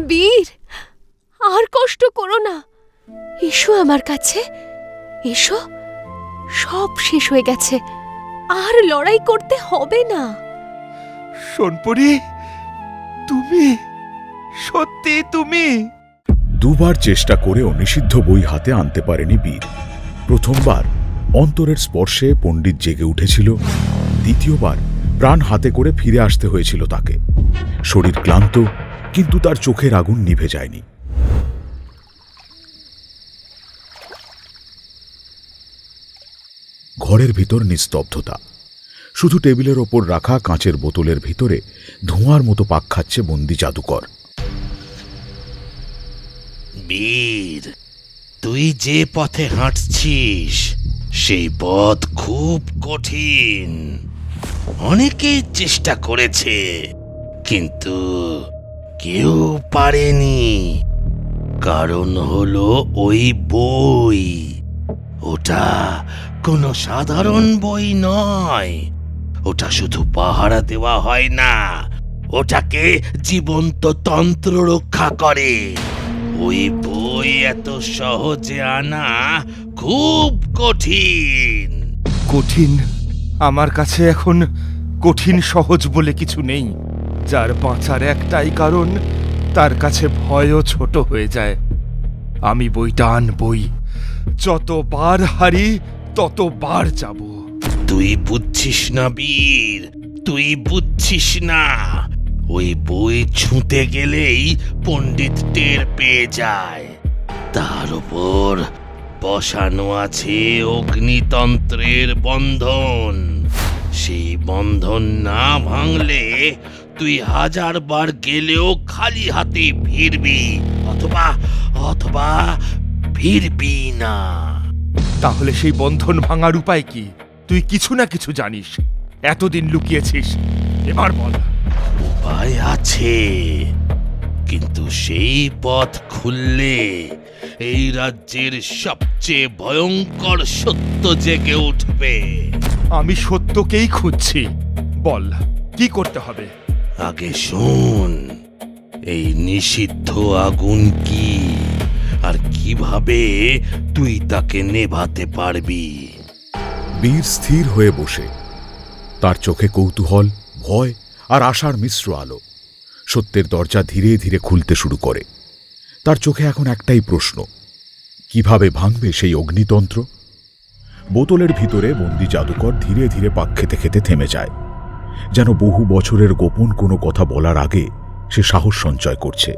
বীর, আর কষ্ট করো না, এসো আমার কাছে, এসো। সব শেষ হয়ে গেছে, আর লড়াই করতে হবে না। সোনপুরি, তুমি সত্যি তুমি? দুবার চেষ্টা করেও নিষিদ্ধ বই হাতে আনতে পারেনি বীর। প্রথমবার অন্তরের স্পর্শে পণ্ডিত জেগে উঠেছিল, দ্বিতীয়বার প্রাণ হাতে করে ফিরে আসতে হয়েছিল তাকে। শরীর ক্লান্ত, কিন্তু তার চোখের আগুন নিভে যায়নি। ঘরের ভিতর নিস্তব্ধতা, শুধু টেবিলের ওপর রাখা কাঁচের বোতলের ভিতরে ধোঁয়ার মতো পাক খাচ্ছে বন্দি জাদুকর। বীর, তুই যে পথে হাঁটছিস সেই পথ খুব কঠিন। অনেকেই চেষ্টা করেছে, কিন্তু কেউ পারেনি। কারণ হলো ওই বই, ওটা কোনো সাধারণ বই নয়। ওটা শুধু পাহারা দেওয়া হয় না, ওটাকে জীবন্ত তন্ত্র রক্ষা করে। ওই বই এত সহজে আনা খুব কঠিন। কঠিন? আমার কাছে এখন কঠিন সহজ বলে কিছু নেই। যার বাঁচার একটাই কারণ, তার কাছে ভয়ও ছোট হয়ে যায়। আমি বইটা আনবই, যতবার হারি ততবার যাব। তুই বুঝছিস না বীর, তুই বুঝছিস না। ওই বই ছুঁতে গেলেই পণ্ডিত টের পেয়ে যায়। তার উপর বসানো আছে অগ্নিতন্ত্রের বন্ধন। সেই বন্ধন না ভাঙলে তুই 1000 বার গেলেও খালি হাতে ফিরবি, অথবা ফিরবি না। তাহলে সেই বন্ধন ভাঙার উপায় কি? তুই কিছু না কিছু জানিস, এতদিন লুকিয়েছিস, এবার বল। উপায় আছে, কিন্তু সেই পথ খুললে এই রাজ্যের সবচেয়ে ভয়ঙ্কর সত্য জেগে উঠবে। আমি সত্যকেই খুঁজছি, বল কি করতে হবে? আগে শোন, এই নিষিদ্ধ আগুন কি, আর কিভাবে তুই তাকে নেভাতে পারবি। বীর স্থির হয়ে বসে, তার চোখে কৌতূহল, ভয় আর আশার মিশ্র আলো। সত্যের দরজা ধীরে ধীরে খুলতে শুরু করে। তার চোখে এখন একটাই প্রশ্ন, কিভাবে ভাঙবে সেই অগ্নিতন্ত্র? বোতলের ভিতরে বন্দি জাদুকর ধীরে ধীরে পাক খেতে খেতে থেমে যায়, যেন বহু বছরের গোপন কোনো কথা বলার আগে সে সাহস সঞ্চয় করছে।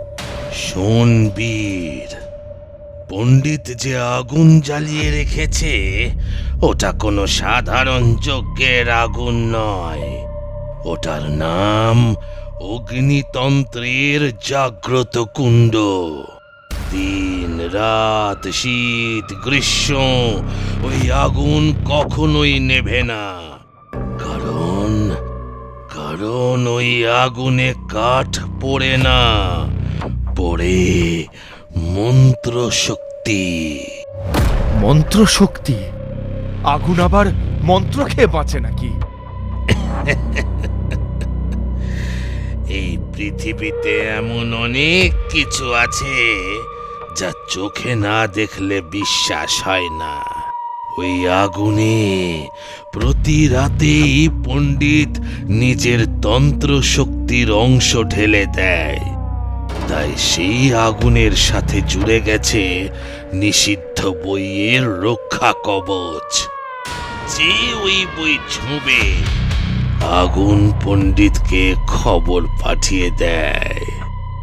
শোন বীর, পণ্ডিত যে আগুন জ্বালিয়ে রেখেছে ওটা কোনো সাধারণ যজ্ঞের আগুন নয়। ওটার নাম অগ্নিতন্ত্রের জাগ্রত কুণ্ড। দিন রাত, শীত গ্রীষ্ম, ওই আগুন কখনোই নেভে না। কারণ ওই আগুনে কাঠ পড়ে না, পড়ে মন্ত্র শক্তি। মন্ত্র শক্তি? আগুন আবার মন্ত্র খেয়ে বাঁচে নাকি? এই পৃথিবীতে এমন অনেক কিছু আছে যা চোখে না দেখলে বিশ্বাস হয় না। ওই আগুনে প্রতি রাতেই পণ্ডিত নিজের তন্ত্র শক্তির অংশ ঢেলে দেয়। তাই সেই আগুনের সাথে জুড়ে গেছে নিষিদ্ধ বইয়ের রক্ষা কবচ। যে ওই বই ছুঁবে, আগুন পণ্ডিতকে খবর পাঠিয়ে দেয়।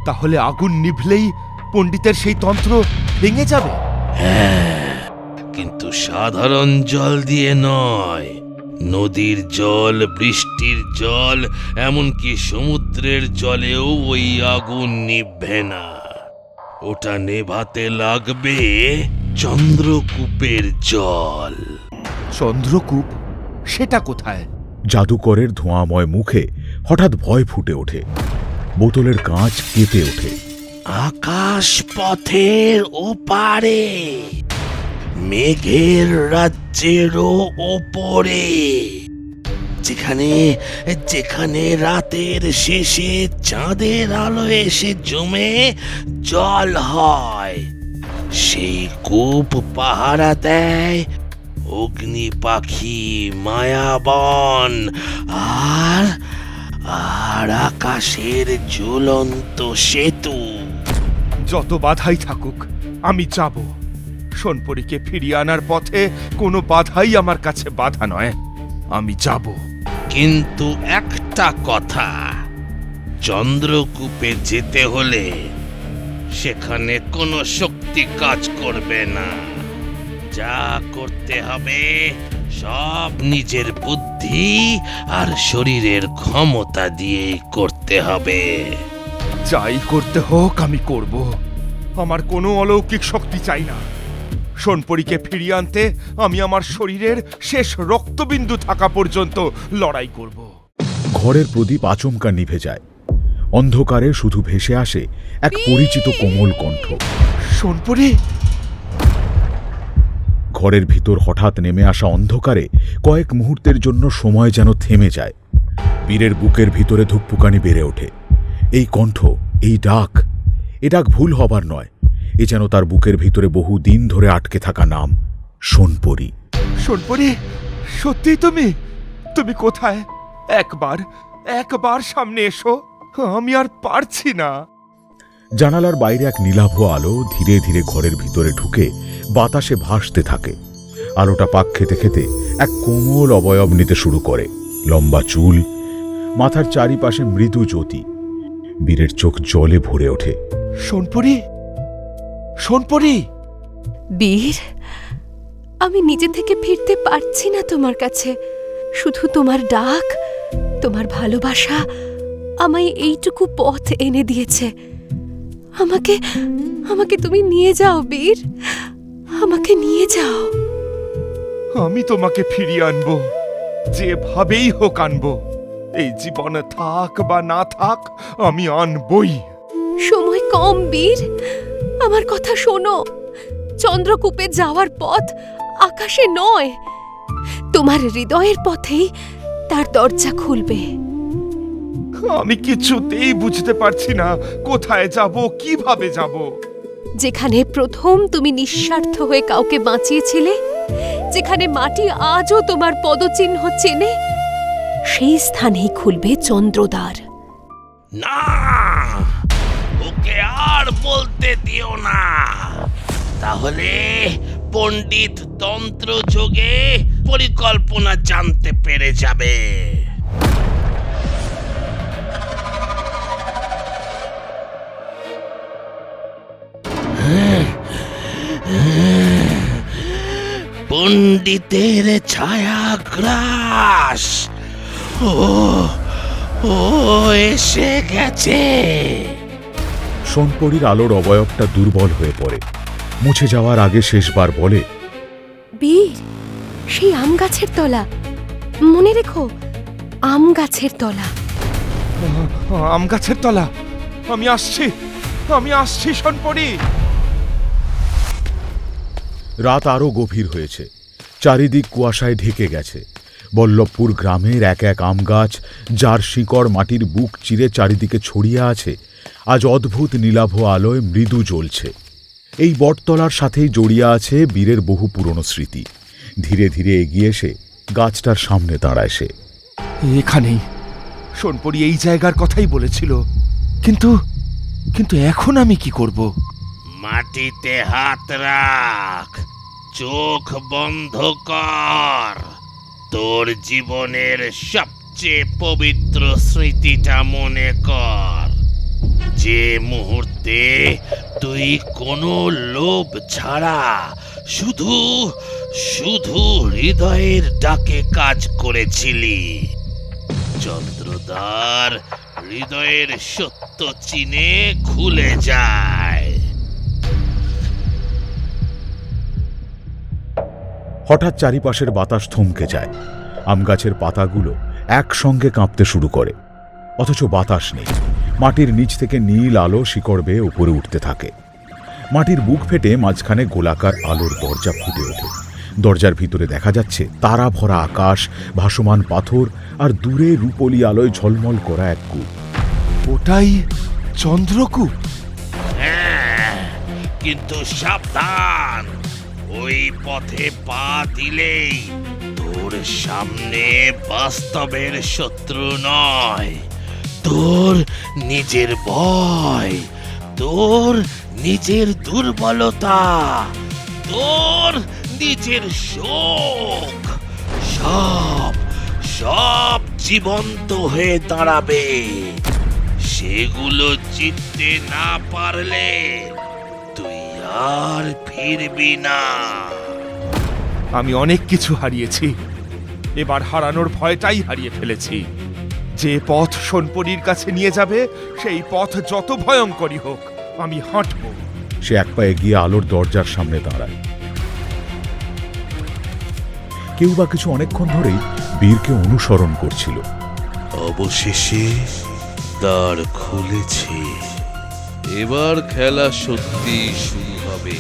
তাহলে আগুন নিভলেই পণ্ডিতের সেই তন্ত্র ভেঙে যাবে? হ্যাঁ, কিন্তু সাধারণ জল দিয়ে নয়। নদীর জল, বৃষ্টির জল, এমনকি সমুদ্রের জলেও ওই আগুন নিভবে না। ওটা নেভাতে লাগবে চন্দ্রকূপের জল। চন্দ্রকূপ? সেটা কোথায়? জাদুকরের ধোঁয়াময় মুখে হঠাৎ ভয় ফুটে ওঠে। বোতলের কাঁচ কেঁপে ওঠে। আকাশ পথের ওপারে, মেঘের রাজ্যেরও ওপরে, যেখানে যেখানে রাতের শেষে চাঁদের আলো এসে জমে জল হয়, সেই কূপ পাহারা দেয় অগ্নি পাখি, মায়াবন আর আর আকাশের ঝুলন্ত সেতু। যত বাধাই থাকুক আমি যাব। সোনপরীকে ফিরিয়ে আনার পথে কোনো বাধাই আমার কাছে বাধা নয়। আমি যাব। কিন্তু একটা কথা, চন্দ্রকূপে যেতে হলে সেখানে কোনো শক্তি কাজ করবে না। যা করতে হবে সব নিজের বুদ্ধি আর শরীরের ক্ষমতা দিয়েই করতে হবে। যাই করতে হোক আমি করব। আমার কোনো অলৌকিক শক্তি চাই না। সোনপরীকে ফিরিয়ে আনতে আমি আমার শরীরের শেষ রক্তবিন্দু থাকা পর্যন্ত লড়াই করব। ঘরের প্রদীপ আচমকা নিভে যায়। অন্ধকারে শুধু ভেসে আসে এক পরিচিত কোমল কণ্ঠ। সোনপরী! ঘরের ভিতর হঠাৎ নেমে আসা অন্ধকারে কয়েক মুহূর্তের জন্য সময় যেন থেমে যায়। বীরের বুকের ভিতরে ধুকপুকানি বেড়ে ওঠে। এই কণ্ঠ, এই ডাক, এ ডাক ভুল হবার নয়। এ যেন তার বুকের ভিতরে বহু দিন ধরে আটকে থাকা নাম, সোনপরী। সোনপরী, সত্যি তুমি? তুমি কোথায়? একবার সামনে এসো। আমি আর পারছি না। জানালার বাইরে এক নীলাভ আলো ধীরে ধীরে ঘরের ভিতরে ঢুকে বাতাসে ভাসতে থাকে। আলোটা পাক খেতে খেতে এক কোমল অবয়ব নিতে শুরু করে। লম্বা চুল, মাথার চারিপাশে মৃদু জ্যোতি। বীরের চোখ জলে ভরে ওঠে। সোনপরী! সোনপরী! বীর, আমি নিজে থেকে ফিরতে পারছি না তোমার কাছে। শুধু তোমার ডাক, তোমার ভালোবাসা আমায় এইটুকু পথ এনে দিয়েছে। আমাকে আমাকে তুমি নিয়ে যাও বীর, আমাকে নিয়ে যাও। আমি তোমাকে ফিরিয়ে আনবো, যেভাবেই হোক আনবো। এই জীবনে থাক বা না থাক, আমি আনবই। সময় কম বীর, আমার কথা শোনো। চন্দ্রকূপে যাওয়ার পথ আকাশে নয়, তোমার হৃদয়ের পথেই তার দরজা খুলবে। আমি কিছুতেই বুঝতে পারছি না কোথায় যাব, কিভাবে যাব। যেখানে প্রথম তুমি নিঃস্বার্থ হয়ে কাউকে বাঁচিয়েছিলে, যেখানে মাটি আজও তোমার পদচিহ্ন চেনে, সেই স্থানেই খুলবে চন্দ্রদ্বার। না, ওকে আর বলতে দিও না। তাহলে পণ্ডিত তন্ত্র যোগে পরিকল্পনা জানতে পেরে যাবে। পণ্ডিতের ছায়াগ্রাস, ও এসে গেছে। সোনপরীর আলোর অবয়বটা দুর্বল হয়ে পড়ে। মুছে যাওয়ার আগে শেষবার বলে, বীর, সেই আম গাছের তলা, মনে রেখো, আম গাছের তলা। আম গাছের তলা! আমি আসছি সোনপরী। রাত আরো গভীর হয়েছে। চারিদিক কুয়াশায় ঢেকে গেছে। বল্লভপুর গ্রামের এক এক আম গাছ, যার শিকড় মাটির বুক চিরে চারিদিকে ছড়িয়ে আছে, আজ অদ্ভুত নীলাভ আলোয় মৃদু জ্বলছে। এই বটতলার সাথেই জড়িয়ে আছে বীরের বহু পুরনো স্মৃতি। ধীরে ধীরে এগিয়ে এসে গাছটার সামনে দাঁড়ায় সে। এখানেই সোনপরী এই জায়গার কথাই বলেছিল। কিন্তু এখন আমি কি করব? মাটিতে হাত রাখ, চোখ বন্ধ কর। তোর জীবনের সবচেয়ে পবিত্র স্মৃতিটা মনে কর, যে মুহূর্তে তুই কোনো লোভ ছাড়া শুধু শুধু হৃদয়ের ডাকে কাজ করেছিলি। চন্দ্রদ্বার হৃদয়ের সত্য চিনে খুলে যায়। হঠাৎ চারিপাশের বাতাস থমকে যায়। আম গাছের পাতাগুলো একসঙ্গে কাঁপতে শুরু করে, অথচ বাতাস নেই। মাটির নিচ থেকে নীল আলো শিকড় বেয়ে উপরে উঠতে থাকে। মাটির বুক ফেটে মাঝখানে গোলাকার আলোর দরজা ফুটে ওঠে। দরজার ভিতরে দেখা যাচ্ছে তারা ভরা আকাশ, ভাসমান পাথর আর দূরে রূপলি আলোয় ঝলমল করা এক কূপ। ওটাই চন্দ্রকূপ। হ্যাঁ, কিন্তু সাবধান, ওই পথে পা দিলেই তোর সামনে বাস্তবের শত্রু নয়, তোর নিজের ভয়, তোর নিজের দুর্বলতা, তোর নিজের শোক, সব সব জীবন্ত হয়ে দাঁড়াবে। সেগুলো জিততে না পারলে তুই আর ফিরবি না। আমি অনেক কিছু হারিয়েছি, এবার হারানোর ভয়টাই হারিয়ে ফেলেছি। যে পথ সোনপরীর কাছে নিয়ে যাবে সেই পথ যত ভয়ঙ্করই হোক আমি হাঁটব। সে এক পা এগিয়ে আলোর দরজার সামনে দাঁড়ায়। কেউ বা কিছু অনেকক্ষণ ধরেই বীরকে অনুসরণ করছিল। অবশেষে দ্বার খুলেছে, এবার খেলা সত্যি শুরু হবে।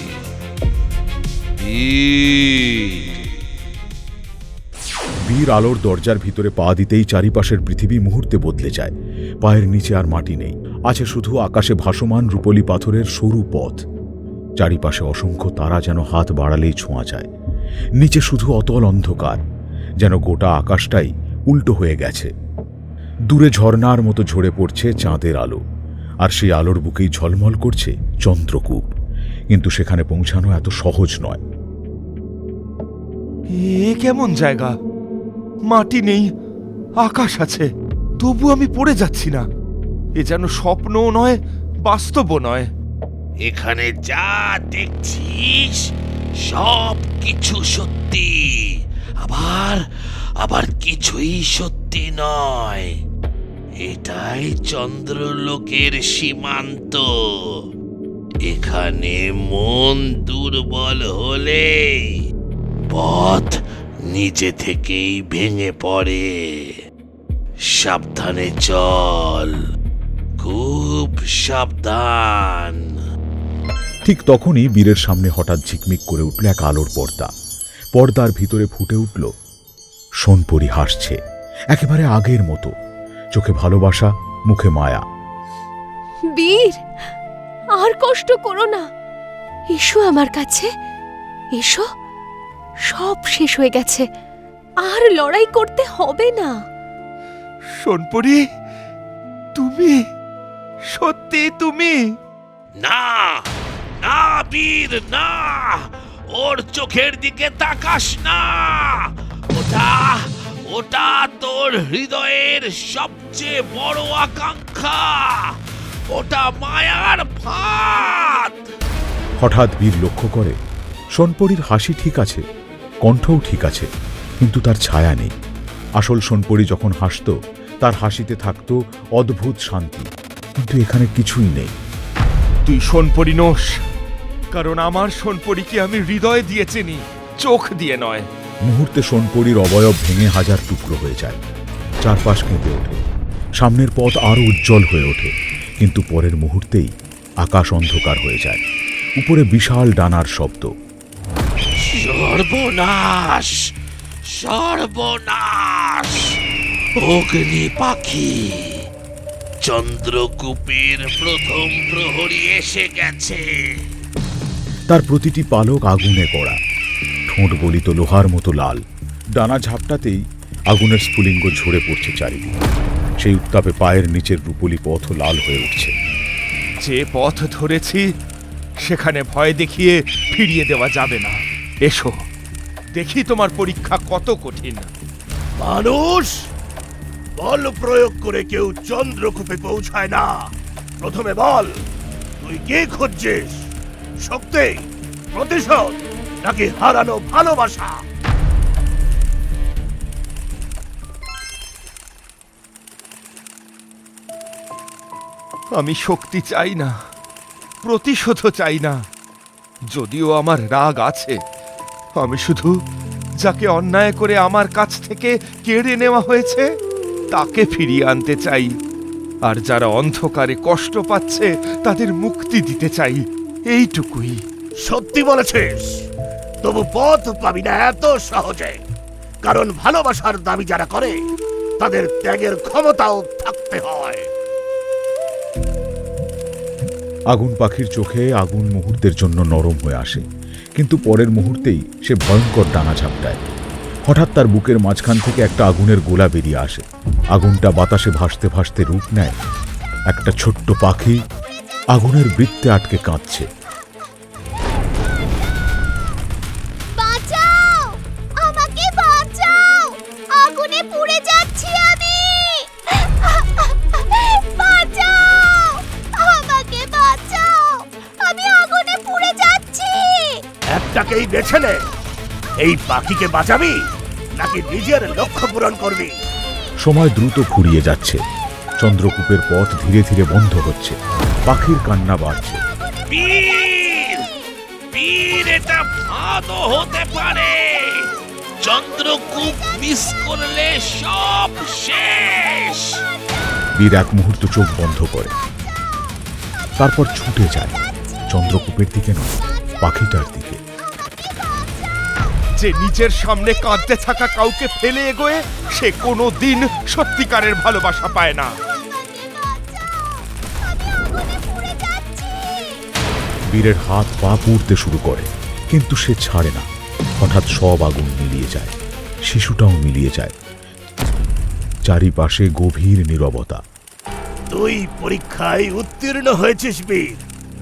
বীর আলোর দরজার ভিতরে পা দিতেই চারিপাশের পৃথিবী মুহূর্তে বদলে যায়। পায়ের নিচে আর মাটি নেই, আছে শুধু আকাশে ভাসমান রূপলি পাথরের সরু পথ। চারিপাশে অসংখ্য তারা যেন হাত বাড়ালেই ছোঁয়া যায়। নিচে শুধু অতল অন্ধকার, যেন গোটা আকাশটাই উল্টো হয়ে গেছে। দূরে ঝর্ণার মতো ঝরে পড়ছে চাঁদের আলো, আর সেই আলোর বুকেই ঝলমল করছে চন্দ্রকূপ। কিন্তু সেখানে পৌঁছানো এত সহজ নয়। এ কেমন জায়গা? মাটি নেই, আকাশ আছে, তবু আমি পড়ে যাচ্ছি না। এ যেন স্বপ্নও নয়, বাস্তবও নয়। এখানে যা দেখছিস সব কিছু সত্যি, আবার আবার কিছুই সত্যি নয়। এটাই চন্দ্রলোকের সীমান্ত। এখানে মন দুর্বল হলে পথ নিজে থেকেই ভেঙে পড়ে। সাবধানে চল, খুব সাবধান। ঠিক তখনই বীরের সামনে হঠাৎ ঝিকমিক করে উঠল এক আলোর পর্দা। পর্দার ভিতরে ফুটে উঠল সোনপরী হাসছে, একেবারে আগের মতো, চোখে ভালোবাসা, মুখে মায়া। বীর, আর কষ্ট করো না, এসো আমার কাছে, এসো। সব শেষ হয়ে গেছে, আর লড়াই করতে হবে না। সোনপরী, তুমি সত্যি তুমি? না না বীর, না, ওর চোখের দিকে তাকাস না। ওটা ওটা তোর হৃদয়ের সবচেয়ে বড় আকাঙ্ক্ষা, ওটা মায়ার ফাঁদ। হঠাৎ বীর লক্ষ্য করে সোনপরীর হাসি ঠিক আছে, কণ্ঠও ঠিক আছে, কিন্তু তার ছায়া নেই। আসল সোনপরী যখন হাসত তার হাসিতে থাকত অদ্ভুত শান্তি, কিন্তু এখানে কিছুই নেই। তুই সোনপরী নোস, কারণ আমার সোনপরীকে আমি হৃদয় দিয়ে চিনি, চোখ দিয়ে নয়। মুহূর্তে সোনপরীর অবয়ব ভেঙে হাজার টুকরো হয়ে যায়। চারপাশ কেঁপে ওঠে, সামনের পথ আরো উজ্জ্বল হয়ে ওঠে, কিন্তু পরের মুহূর্তেই আকাশ অন্ধকার হয়ে যায়। উপরে বিশাল ডানার শব্দ। সর্বনাশ, সর্বনাশ! অগ্নি পাখি, চন্দ্রকূপের প্রথম প্রহরী এসে গেছে। তার প্রতিটি পালক আগুনে কড়া, ঠোঁট গলিত লোহার মতো লাল। ডানা ঝাপটাতেই আগুনের স্ফুলিঙ্গ ঝরে পড়ছে চারিদিকে। সেই উত্তাপে পায়ের নিচের রূপলি পথও লাল হয়ে উঠছে। যে পথ ধরেছি সেখানে ভয় দেখিয়ে ফিরিয়ে দেওয়া যাবে না। এসো, দেখি তোমার পরীক্ষা কত কঠিন। মানুষ, বল প্রয়োগ করে কেউ চন্দ্রকূপে পৌঁছায় না। প্রথমে বল, তুই কে খুঁজছিস? শক্তি, প্রতিশোধ, নাকি হারানো ভালোবাসা? আমি শক্তি চাই না, প্রতিশোধও চাই না। যদিও আমার রাগ আছে, আমি শুধু যাকে অন্যায় করে আমার কাছ থেকে কেড়ে নেওয়া হয়েছে তাকে ফিরিয়ে আনতে চাই। আর যারা অন্ধকারে কষ্ট পাচ্ছে তাদের মুক্তি দিতে চাই, এইটুকুই। সত্যি বলেছিস, তবু পথ পাবি না এত সহজে। কারণ ভালোবাসার দাবি যারা করে তাদের ত্যাগের ক্ষমতাও থাকতে হয়। আগুন পাখির চোখে আগুন মুহূর্তের জন্য নরম হয়ে আসে, কিন্তু পরের মুহূর্তেই সে ভয়ঙ্কর ডানা ঝাপটায়। হঠাৎ তার বুকের মাঝখান থেকে একটা আগুনের গোলা বেরিয়ে আসে। আগুনটা বাতাসে ভাসতে ভাসতে রূপ নেয় একটা ছোট্ট পাখি, আগুনের বৃত্তে আটকে কাঁদছে। বাঁচাও, আমাকে বাঁচাও, আগুনে পুড়ে যাচ্ছি আমি। বাঁচাও, আমাকে বাঁচাও, আমি আগুনে পুড়ে যাচ্ছি। একটাকেই বেছে নে, এই পাখিকে বাঁচাবি নাকি নিজের লক্ষ্য পূরণ করবি? সময় দ্রুত ফুরিয়ে যাচ্ছে। চন্দ্রকূপের পথ ধীরে ধীরে বন্ধ হচ্ছে। পাখির কান্না বাড়ছে। বীর, বীর, এটা ফাঁদও হতে পারে। চন্দ্রকূপ মিস করলে সব শেষ। বীর এক মুহূর্ত চোখ বন্ধ করে, তারপর ছুটে যায় চন্দ্রকূপের দিকে নয়, পাখিটার দিকে। যে নিজের সামনে কাঁদতে থাকা কাউকে ফেলে এগোয় সে কোনো দিন সত্যিকারের ভালোবাসা পায় না। বীরের হাত পা পুড়তে শুরু করে, কিন্তু সে ছাড়ে না। হঠাৎ সব আগুন মিলিয়ে যায়, শিশুটাও মিলিয়ে যায়। চারিপাশে গভীর নীরবতা। তুই পরীক্ষায় উত্তীর্ণ হয়েছিস বীর।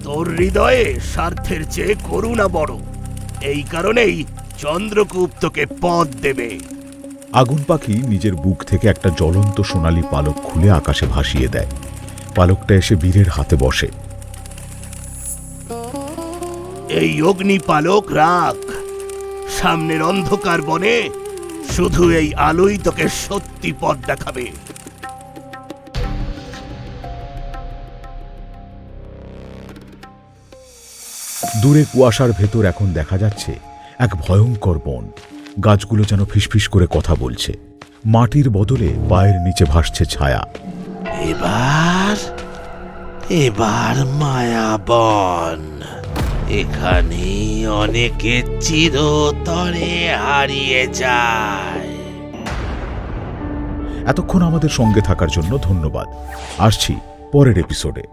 তোর হৃদয়ে স্বার্থের চেয়ে করুণা বড়। এই কারণেই চন্দ্রকূপ তোকে পথ দেবে। আগুন পাখি নিজের বুক থেকে একটা জ্বলন্ত সোনালী পালক খুলে আকাশে ভাসিয়ে দেয়। পালকটা এসে বীরের হাতে বসে। এই অগ্নি পালক রাখ। সামনের অন্ধকার বনে শুধু এই আলোই তোকে সত্যি পথ দেখাবে। দূরে কুয়াশার ভেতর এখন দেখা যাচ্ছে এক ভয়ঙ্কর বন। গাছগুলো যেন ফিসফিস করে কথা বলছে। মাটির বদলে পায়ের নিচে ভাসছে ছায়া। এবার, এবার মায়াবন। এখানে অনেকে চিরতরে হারিয়ে যায়। এতক্ষণ আমাদের সঙ্গে থাকার জন্য ধন্যবাদ। আসছি পরের এপিসোডে।